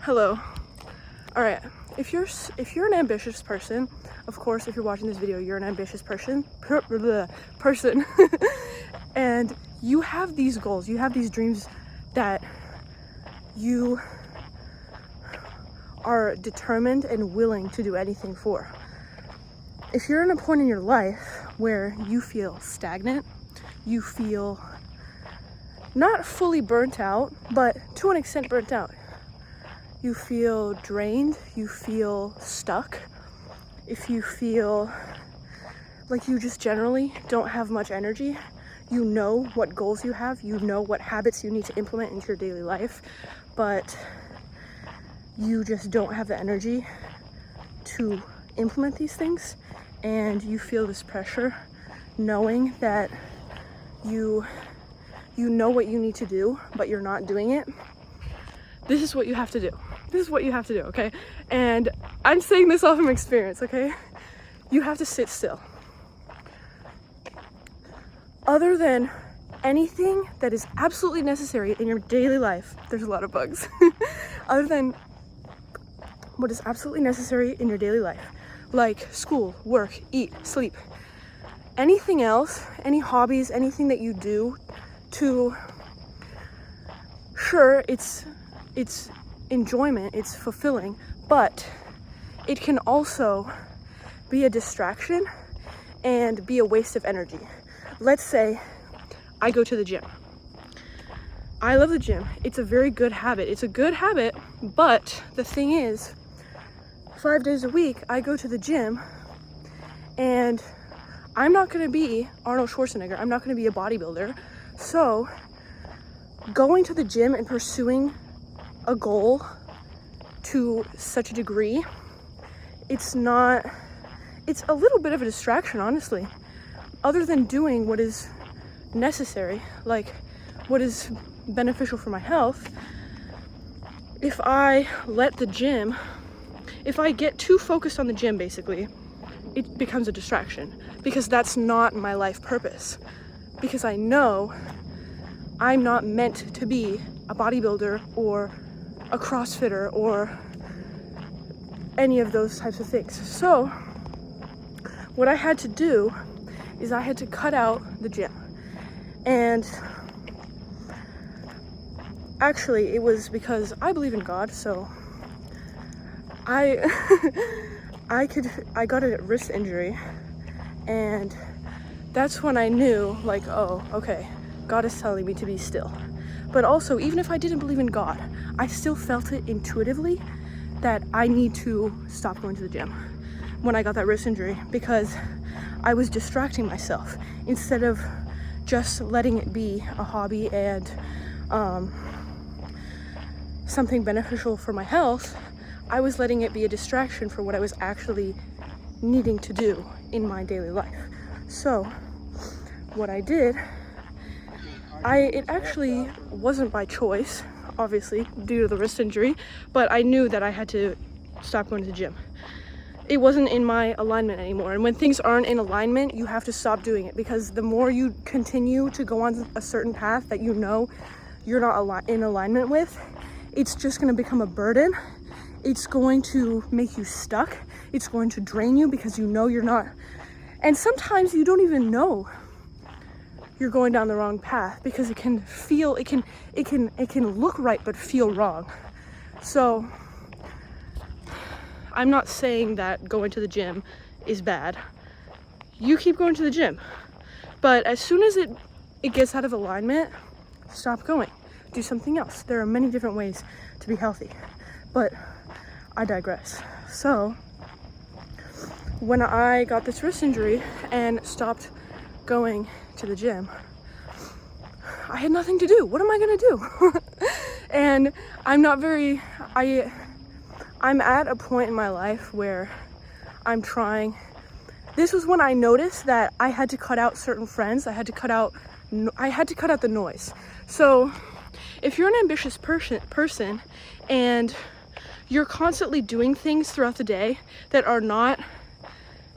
Hello. All right. If you're an ambitious person, of course, if you're watching this video, you're an ambitious person, and you have these goals, you have these dreams that you are determined and willing to do anything for. If you're in a point in your life where you feel stagnant, you feel not fully burnt out, but to an extent burnt out, you feel drained, you feel stuck, if you feel like you just generally don't have much energy, you know what goals you have, you know what habits you need to implement into your daily life, but you just don't have the energy to implement these things, and you feel this pressure knowing that you know what you need to do, but you're not doing it. This is what you have to do. This is what you have to do, okay? And I'm saying this off from experience, okay? You have to sit still. Other than anything that is absolutely necessary in your daily life, there's a lot of bugs. Other than what is absolutely necessary in your daily life, like school, work, eat, sleep, anything else, any hobbies, anything that you do to, sure, it's enjoyment, it's fulfilling, but it can also be a distraction and be a waste of energy. Let's say I go to the gym. I love the gym. It's a very good habit. It's a good habit, but the thing is, 5 days a week I go to the gym, and I'm not going to be Arnold Schwarzenegger. I'm not going to be a bodybuilder. So going to the gym and pursuing a goal to such a degree, it's a little bit of a distraction, honestly. Other than doing what is necessary, like what is beneficial for my health, if I get too focused on the gym, basically, it becomes a distraction, because that's not my life purpose. Because I know I'm not meant to be a bodybuilder or a CrossFitter or any of those types of things. So what I had to do is I had to cut out the gym. And actually it was because I believe in God, so I got a wrist injury, and that's when I knew, like, oh, okay, God is telling me to be still. But also, even if I didn't believe in God, I still felt it intuitively that I need to stop going to the gym when I got that wrist injury, because I was distracting myself instead of just letting it be a hobby and something beneficial for my health. I was letting it be a distraction for what I was actually needing to do in my daily life. So what I did, it actually wasn't by choice, obviously, due to the wrist injury, but I knew that I had to stop going to the gym. It wasn't in my alignment anymore. And when things aren't in alignment, you have to stop doing it, because the more you continue to go on a certain path that you know you're not in alignment with, it's just going to become a burden. It's going to make you stuck. It's going to drain you, because you know you're not. And sometimes you don't even know you're going down the wrong path, because it can look right but feel wrong. So I'm not saying that going to the gym is bad. You keep going to the gym, but as soon as it gets out of alignment, stop going. Do something else. There are many different ways to be healthy, but I digress. So when I got this wrist injury and stopped going to the gym, I had nothing to do. What am I gonna do? And I'm at a point in my life where this was when I noticed that I had to cut out certain friends. I had to cut out the noise. So if you're an ambitious person and you're constantly doing things throughout the day that are not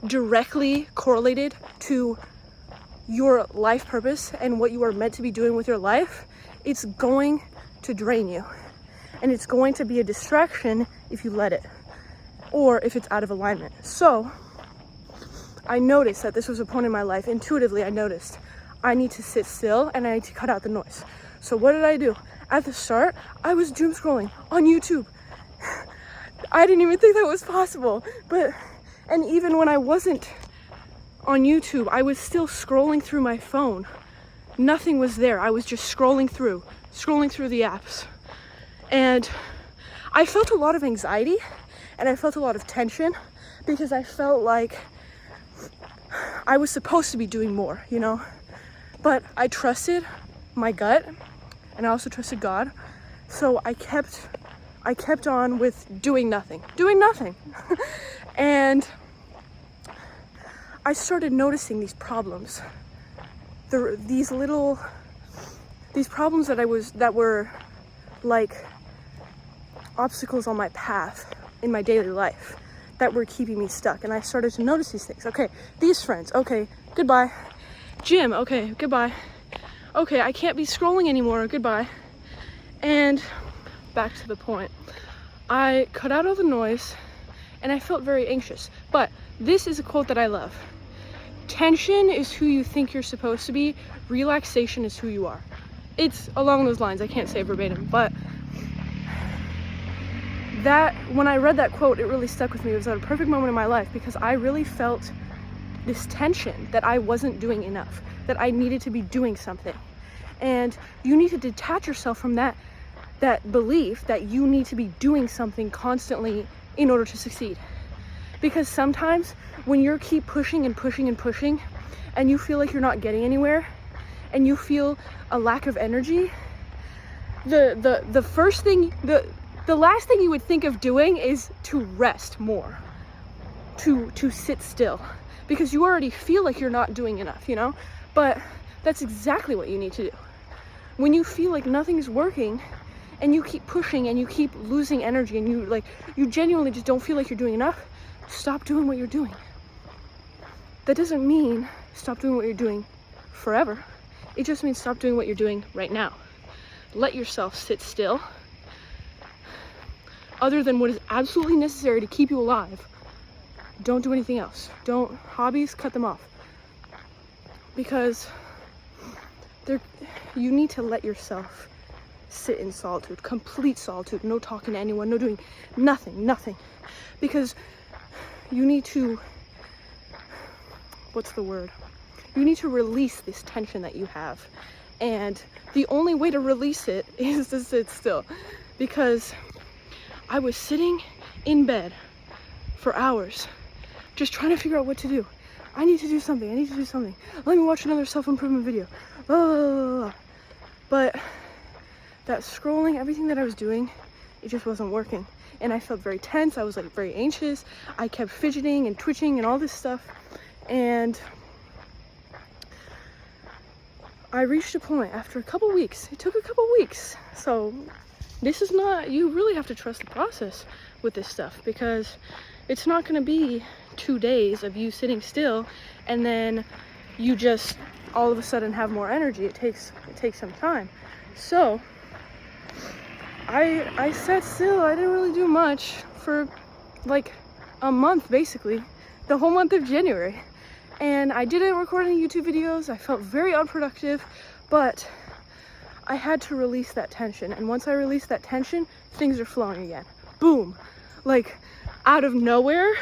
directly correlated to your life purpose and what you are meant to be doing with your life, it's going to drain you. and it's going to be a distraction if you let it, or if it's out of alignment. So I noticed that this was a point in my life. Intuitively, I noticed I need to sit still and I need to cut out the noise. So what did I do? At the start, I was doom scrolling on YouTube. I didn't even think that was possible. And even when I wasn't on YouTube, I was still scrolling through my phone. Nothing was there. I was just scrolling through the apps. And I felt a lot of anxiety and I felt a lot of tension because I felt like I was supposed to be doing more, you know? But I trusted my gut and I also trusted God. So I kept on with doing nothing. And I started noticing these problems. These problems that were like obstacles on my path in my daily life that were keeping me stuck. And I started to notice these things. Okay, these friends, okay, goodbye. Gym, okay, goodbye. Okay, I can't be scrolling anymore, goodbye. And back to the point. I cut out all the noise and I felt very anxious. But this is a quote that I love. Tension is who you think you're supposed to be. Relaxation is who you are. It's along those lines. I can't say it verbatim, but that, when I read that quote, it really stuck with me. It was at a perfect moment in my life because I really felt this tension that I wasn't doing enough, that I needed to be doing something. And you need to detach yourself from that belief that you need to be doing something constantly in order to succeed. Because sometimes when you keep pushing and pushing and pushing and you feel like you're not getting anywhere and you feel a lack of energy, the first thing, the last thing you would think of doing is to rest more, to sit still, because you already feel like you're not doing enough, you know? But that's exactly what you need to do. When you feel like nothing's working and you keep pushing and you keep losing energy and you genuinely just don't feel like you're doing enough, stop doing what you're doing. That doesn't mean stop doing what you're doing forever. It just means stop doing what you're doing right now. Let yourself sit still. Other than what is absolutely necessary to keep you alive, don't do anything else. Hobbies, cut them off. Because you need to let yourself sit in solitude, complete solitude, no talking to anyone, no doing nothing. Because you need to, you need to release this tension that you have. And the only way to release it is to sit still. Because I was sitting in bed for hours, just trying to figure out what to do. I need to do something. Let me watch another self-improvement video. But that scrolling, everything that I was doing, it just wasn't working. And I felt very tense. I was like very anxious. I kept fidgeting and twitching and all this stuff. And I reached a point after a couple weeks. It took a couple weeks. So this is not, you really have to trust the process with this stuff, because it's not going to be 2 days of you sitting still and then you just all of a sudden have more energy. It takes some time. So I sat still. I didn't really do much for like a month, basically, the whole month of January. And I didn't record any YouTube videos. I felt very unproductive, but I had to release that tension. And once I released that tension, things are flowing again. Boom, like out of nowhere.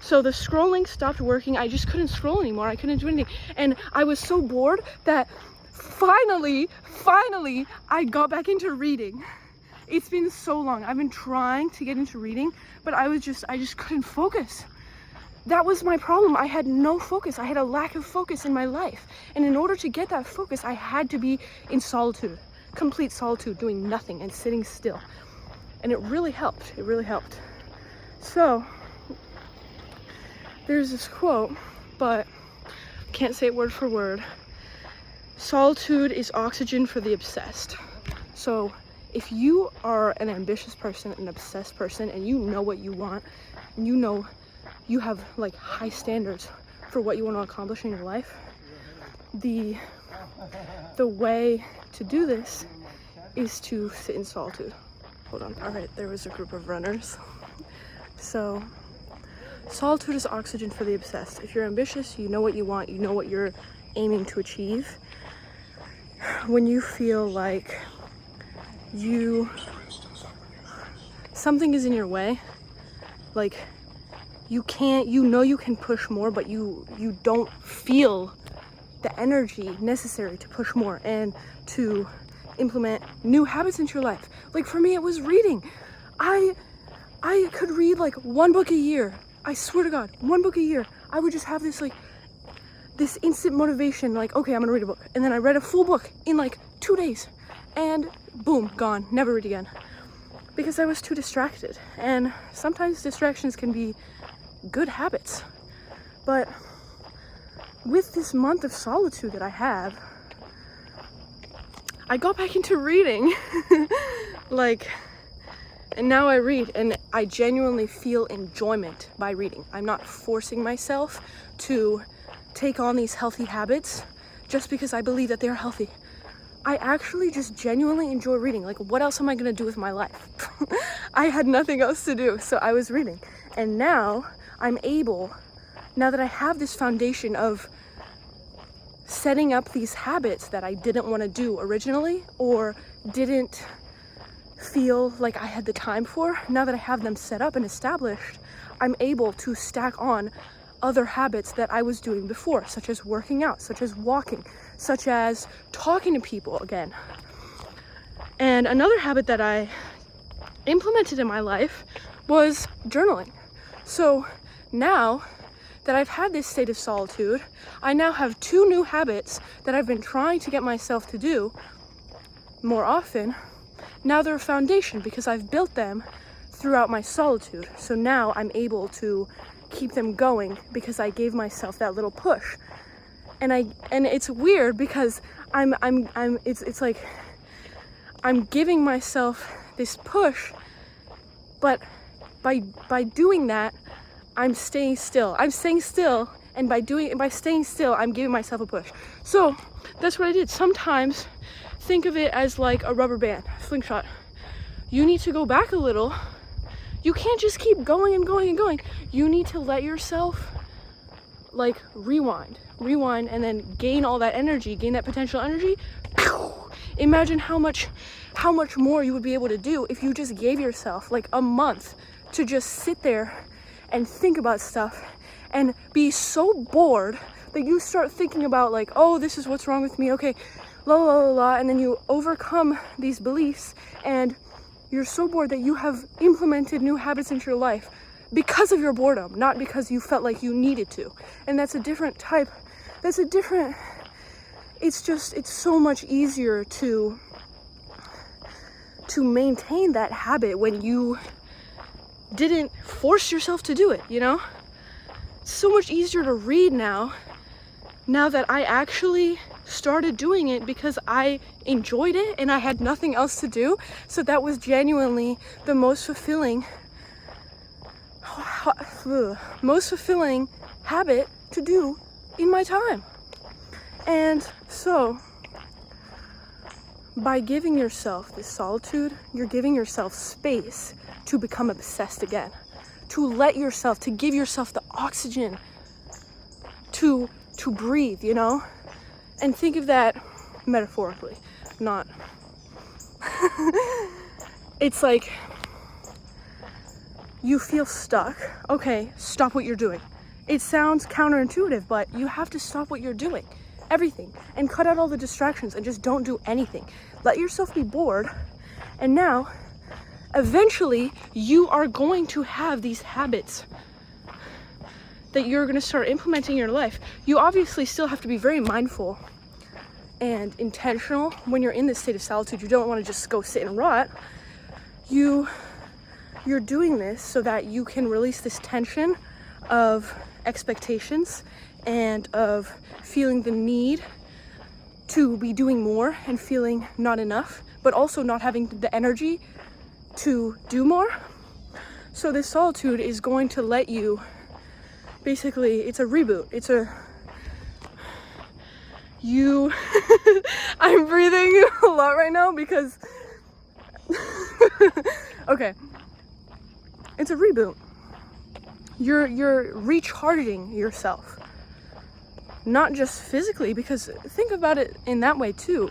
So the scrolling stopped working. I just couldn't scroll anymore. I couldn't do anything. And I was so bored that finally, I got back into reading. It's been so long. I've been trying to get into reading, but I just couldn't focus. That was my problem. I had no focus. I had a lack of focus in my life. And in order to get that focus, I had to be in solitude, complete solitude, doing nothing and sitting still. And it really helped. It really helped. So there's this quote, but can't say it word for word. Solitude is oxygen for the obsessed. So if you are an ambitious person, an obsessed person, and you know what you want, and you know you have like high standards for what you want to accomplish in your life, the way to do this is to sit in solitude. Hold on. All right, there was a group of runners. So, solitude is oxygen for the obsessed. If you're ambitious, you know what you want, you know what you're aiming to achieve. When you feel like something is in your way, like you can push more, but you don't feel the energy necessary to push more and to implement new habits into your life. Like for me, it was reading. I could read like one book a year. I swear to God, one book a year. I would just have this instant motivation, like, okay, I'm gonna read a book. And then I read a full book in like 2 days and boom, gone, never read again. Because I was too distracted. And sometimes distractions can be good habits. But with this month of solitude that I have, I got back into reading. And now I read and I genuinely feel enjoyment by reading. I'm not forcing myself to take on these healthy habits just because I believe that they're healthy. I actually just genuinely enjoy reading. Like, what else am I gonna do with my life? I had nothing else to do, so I was reading. And now now that I have this foundation of setting up these habits that I didn't want to do originally or didn't feel like I had the time for, now that I have them set up and established, I'm able to stack on other habits that I was doing before, such as working out, such as walking, such as talking to people again. And another habit that I implemented in my life was journaling. So now that I've had this state of solitude, I now have 2 new habits that I've been trying to get myself to do more often. Now they're a foundation because I've built them throughout my solitude. So now I'm able to keep them going because I gave myself that little push. And it's weird because it's like I'm giving myself this push, but by doing that, I'm staying still. I'm staying still, and by staying still, I'm giving myself a push. So that's what I did. Sometimes think of it as like a rubber band, slingshot. You need to go back a little. You can't just keep going and going and going. You need to let yourself like rewind, and then gain all that energy, gain that potential energy. Imagine how much more you would be able to do if you just gave yourself like a month to just sit there and think about stuff and be so bored that you start thinking about like, oh, this is what's wrong with me, okay, la la la la, and then you overcome these beliefs and you're so bored that you have implemented new habits into your life because of your boredom, not because you felt like you needed to. And it's so much easier to maintain that habit when you didn't force yourself to do it, you know? It's so much easier to read now that I actually started doing it because I enjoyed it and I had nothing else to do. So that was genuinely the most fulfilling habit to do in my time. And so by giving yourself this solitude, you're giving yourself space to become obsessed again, to give yourself the oxygen to breathe, you know? And think of that metaphorically, not. It's like you feel stuck. Okay, stop what you're doing. It sounds counterintuitive, but you have to stop what you're doing, everything, and cut out all the distractions and just don't do anything. Let yourself be bored, and now, eventually, you are going to have these habits that you're going to start implementing in your life. You obviously still have to be very mindful and intentional when you're in this state of solitude. You don't want to just go sit and rot. You're doing this so that you can release this tension of expectations and of feeling the need to be doing more and feeling not enough, but also not having the energy to do more. So this solitude is going to let you, basically, it's a reboot. I'm breathing a lot right now because Okay. It's a reboot. You're recharging yourself. Not just physically, because think about it in that way too.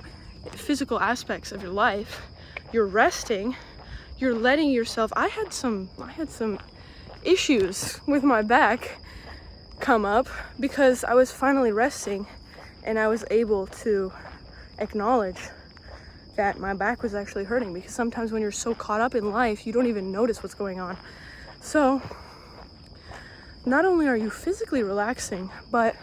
Physical aspects of your life. You're resting. You're letting yourself. I had some issues with my back come up because I was finally resting and I was able to acknowledge that my back was actually hurting, because sometimes when you're so caught up in life, you don't even notice what's going on. So not only are you physically relaxing, but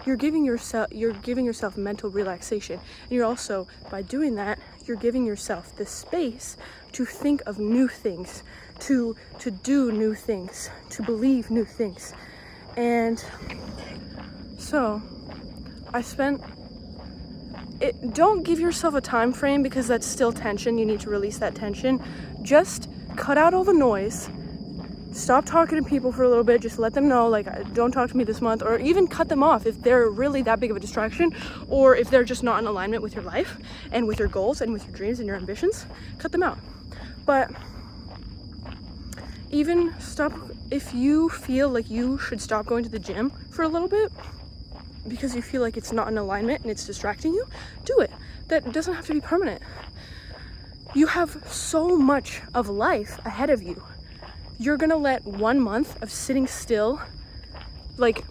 you're giving yourself mental relaxation. And you're also, by doing that, you're giving yourself the space to think of new things, to do new things, to believe new things. And so don't give yourself a time frame, because that's still tension. You need to release that tension. Just cut out all the noise. Stop talking to people for a little bit. Just let them know, like, don't talk to me this month, or even cut them off if they're really that big of a distraction, or if they're just not in alignment with your life and with your goals and with your dreams and your ambitions. Cut them out. But even stop if you feel like you should stop going to the gym for a little bit because you feel like it's not in alignment and it's distracting you. Do it. That doesn't have to be permanent. You have so much of life ahead of you. You're gonna let 1 month of sitting still, like,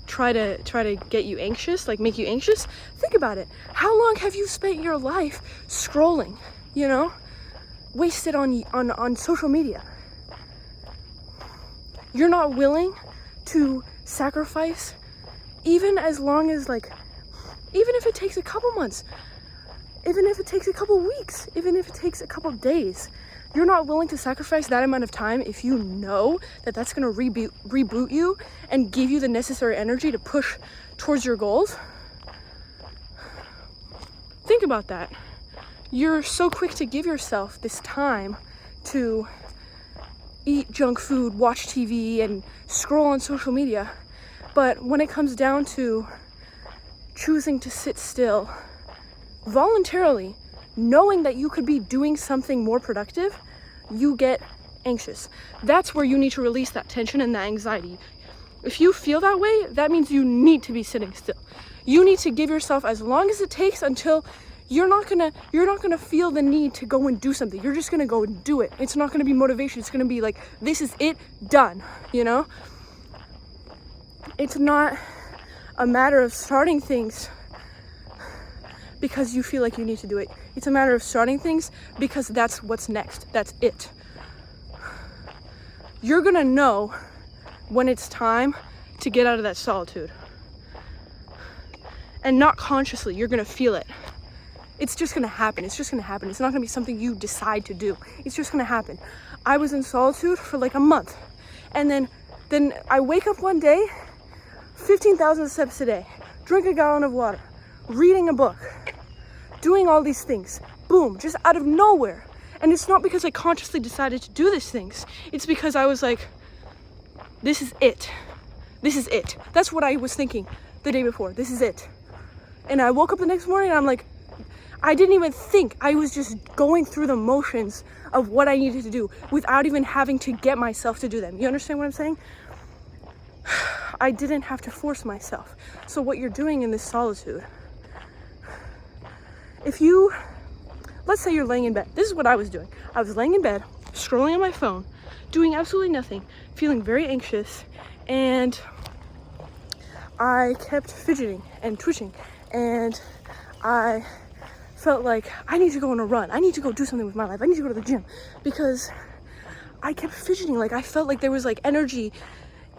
try to get you anxious, like make you anxious? Think about it. How long have you spent your life scrolling, wasted on social media? You're not willing to sacrifice, even as long as, like, even if it takes a couple months, even if it takes a couple weeks, even if it takes a couple days. You're not willing to sacrifice that amount of time if you know that that's going to reboot you and give you the necessary energy to push towards your goals. Think about that. You're so quick to give yourself this time to eat junk food, watch TV, and scroll on social media. But when it comes down to choosing to sit still voluntarily, knowing that you could be doing something more productive, you get anxious. That's where you need to release that tension and that anxiety. If you feel that way, that means you need to be sitting still. You need to give yourself as long as it takes until you're not gonna feel the need to go and do something. You're just gonna go and do it. It's not gonna be motivation. It's gonna be like, this is it, done, It's not a matter of starting things because you feel like you need to do it. It's a matter of starting things because that's what's next. That's it. You're gonna know when it's time to get out of that solitude. And not consciously, you're gonna feel it. It's just gonna happen. It's just gonna happen. It's not gonna be something you decide to do. It's just gonna happen. I was in solitude for like a month. And then I wake up one day, 15,000 steps a day, drink a gallon of water, reading a book, doing all these things, boom, just out of nowhere. And it's not because I consciously decided to do these things. It's because I was like, this is it. This is it. That's what I was thinking the day before. This is it. And I woke up the next morning and I'm like, I didn't even think. I was just going through the motions of what I needed to do without even having to get myself to do them. You understand what I'm saying? I didn't have to force myself. So what you're doing in this solitude, let's say you're laying in bed. This is what I was doing. I was laying in bed, scrolling on my phone, doing absolutely nothing, feeling very anxious, and I kept fidgeting and twitching, and I felt like I need to go on a run. I need to go do something with my life. I need to go to the gym because I kept fidgeting. Like, I felt like there was like energy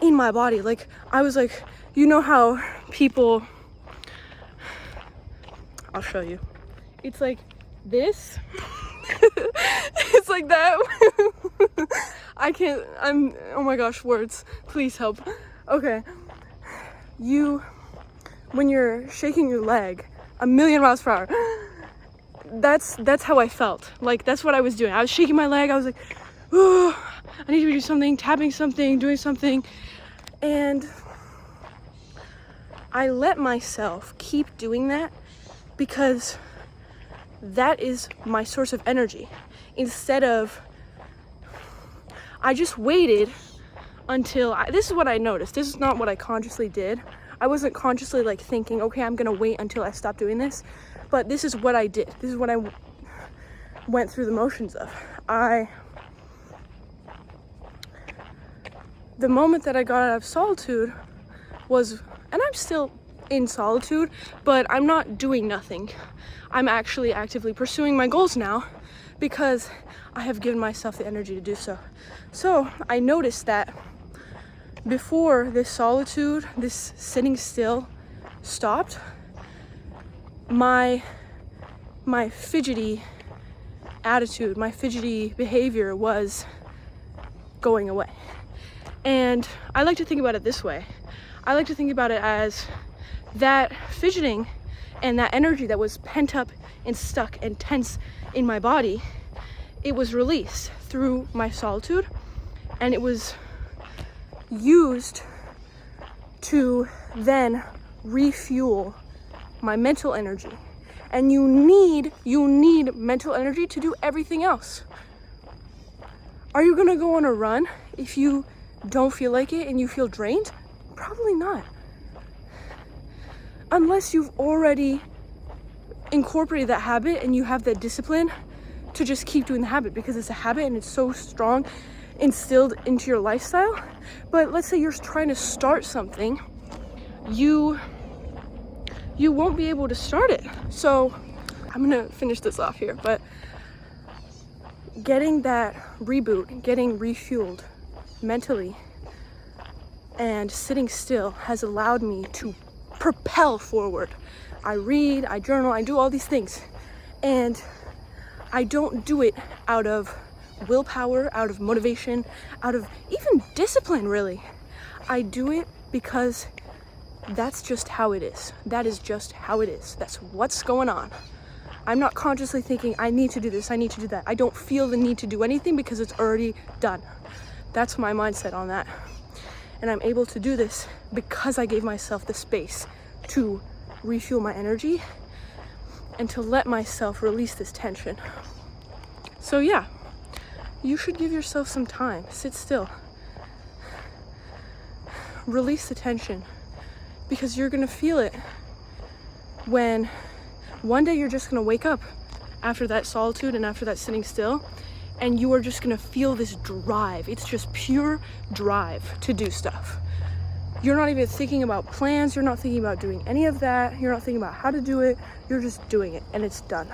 in my body. Like, I was like, you know how people, I'll show you. It's like this. It's like that. Oh my gosh, words. Please help. Okay. When you're shaking your leg 1,000,000 miles per hour, that's how I felt. Like, that's what I was doing. I was shaking my leg. I was like, oh, I need to do something, tapping something, doing something. And I let myself keep doing that because that is my source of energy. Instead of I just waited until this is what I noticed. This is not what I consciously did. I wasn't consciously like thinking, okay, I'm gonna wait until I stop doing this, but this is what I did. This is what I went through the motions of. The moment that I got out of solitude was, and I'm still in solitude, but I'm not doing nothing. I'm actually actively pursuing my goals now because I have given myself the energy to do so. So I noticed that before this solitude, this sitting still stopped, my fidgety attitude, my fidgety behavior was going away. And I like to think about it this way. I like to think about it as that fidgeting and that energy that was pent up and stuck and tense in my body, it was released through my solitude, and it was used to then refuel my mental energy. And you need mental energy to do everything else. Are you gonna go on a run if you don't feel like it and you feel drained? Probably not. Unless you've already incorporated that habit and you have that discipline to just keep doing the habit because it's a habit and it's so strong instilled into your lifestyle. But let's say you're trying to start something, you won't be able to start it. So I'm gonna finish this off here, but getting that reboot, getting refueled mentally and sitting still has allowed me to propel forward. I read, I journal, I do all these things, and I don't do it out of willpower, out of motivation, out of even discipline, really. I do it because that's just how it is. That is just how it is. That's what's going on. I'm not consciously thinking, I need to do this, I need to do that. I don't feel the need to do anything because it's already done. That's my mindset on that. And I'm able to do this because I gave myself the space to refuel my energy and to let myself release this tension. So yeah, you should give yourself some time. Sit still. Release the tension, because you're gonna feel it when one day you're just gonna wake up after that solitude and after that sitting still, and you are just gonna feel this drive. It's just pure drive to do stuff. You're not even thinking about plans, you're not thinking about doing any of that, you're not thinking about how to do it, you're just doing it, and it's done.